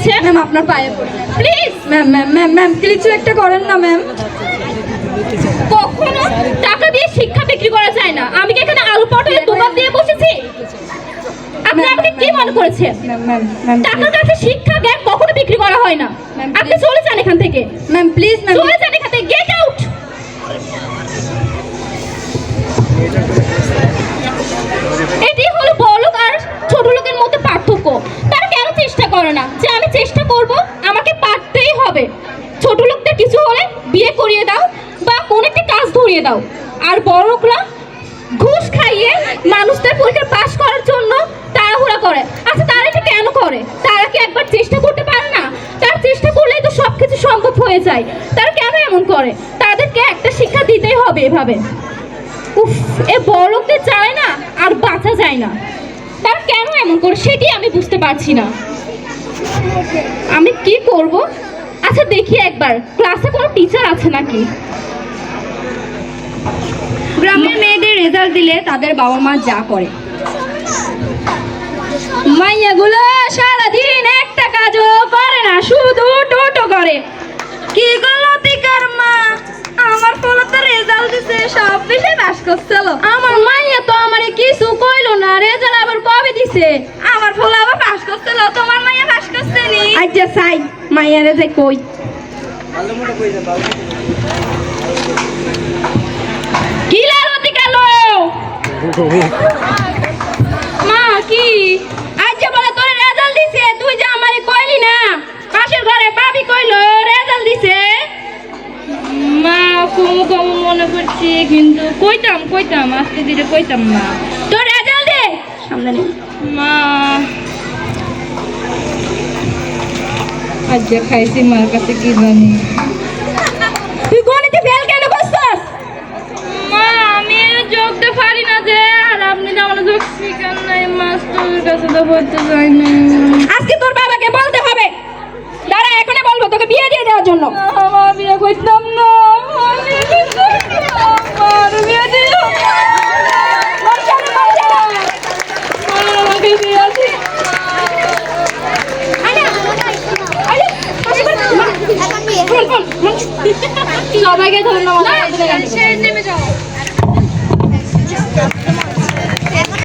হয়েছে? ম্যাম আপনার পায়ে পড়ি please ma'am ma'am ma'am ma'am কিছু একটা করেন না ম্যাম। কখনো টাকা দিয়ে শিক্ষা বিক্রি করা যায় না। আমি কি এখানে আলু পটলের দোকান দিয়ে বসেছি? আপনি আমাকে কি মনে করেছেন? ম্যাম ম্যাম ম্যাম টাকার কাছে শিক্ষা জ্ঞান কখনো বিক্রি করা হয় না। Ma'am, আপনি চলে যান এখান থেকে। ম্যাম প্লিজ ম্যাম চলে যান এখান থেকে, গেট আউট। এটি হলো বড়লোক আর ছোট লোকের মধ্যে পার্থক্য। তারা কেন চেষ্টা করে না যে আমি চেষ্টা করব, আমাকে পারতেই হবে। ছোট লোকদের কিছু হলে বিয়ে করিয়ে দাও বা কোনো একটা কাজ ধরিয়ে দাও, আর বড়লোকরা ঘুষ খাইয়ে মানুষদের পরীক্ষা পাস করার জন্য তাড়াহুড়া করে। আচ্ছা তারা এটা কেন করে? তারা কি একবার চেষ্টা করতে পারে না? তার চেষ্টা করলেই তো সবকিছু সম্ভব হয়ে যায়। তারা কেন এমন করে? তাদেরকে একটা শিক্ষা দিতেই হবে এভাবে। উফ, এ বড়লোকদের চায় না আর বাঁচা যায় না। তারা কেন এমন করে সেটি আমি বুঝতে পারছি না। আমি কি করব? আচ্ছা দেখি একবার ক্লাসে কোনো টিচার আছে নাকি। গ্রামের মেয়েদের রেজাল্ট দিলে তাদের বাবা মা যা করে, মাইয়াগুলো সারাদিন একটা কাজও করে না, শুধু টোটো করে। কি করলো তিকার মা? আমার পোলা তো রেজাল্ট দিছে, সব বিষয়ে পাস করছিল। আমার মাইয়া তো আমারে কিছু কইলো না, রেজাল্ট আবার কবে দিছে? আমার পোলা আবার পাস করছিল, তোমার মাইয়া পাস করছে নি? আচ্ছা সাই মাইয়ারে যে কই কি লালতি কালো মা কি আজ যে বলে তোর রেজাল্ট দিছে, তুই যে আমারে কইলি না পাশের ঘরে ভাবি কইলো রেজাল্ট দিছে। মা কম কম মনে করছি, কিন্তু কইতাম আজকে দিলে কইতাম না। তোর রেজাল্ট দে সামনে নে। মা আজ খাইছি মার কাছে কি জানি। তুই গণিতে ফেল কেন করছস? মা আমি যোগতে পারি না যে, আর আপনি যেমন যোগ শিখান নাই, মাস্টারের কাছে তো পড়তে যাই না। আজকে তোর বাবাকে বলতে হবে। দাঁড়া এখনই বলবো তোকে বিয়ে দিয়ে দেওয়ার জন্য। আমার বিয়ে করতাম না, আমার বিয়ে দিও না। আমাকে বিয়ে দিও। সবাইকে ধন্যবাদ।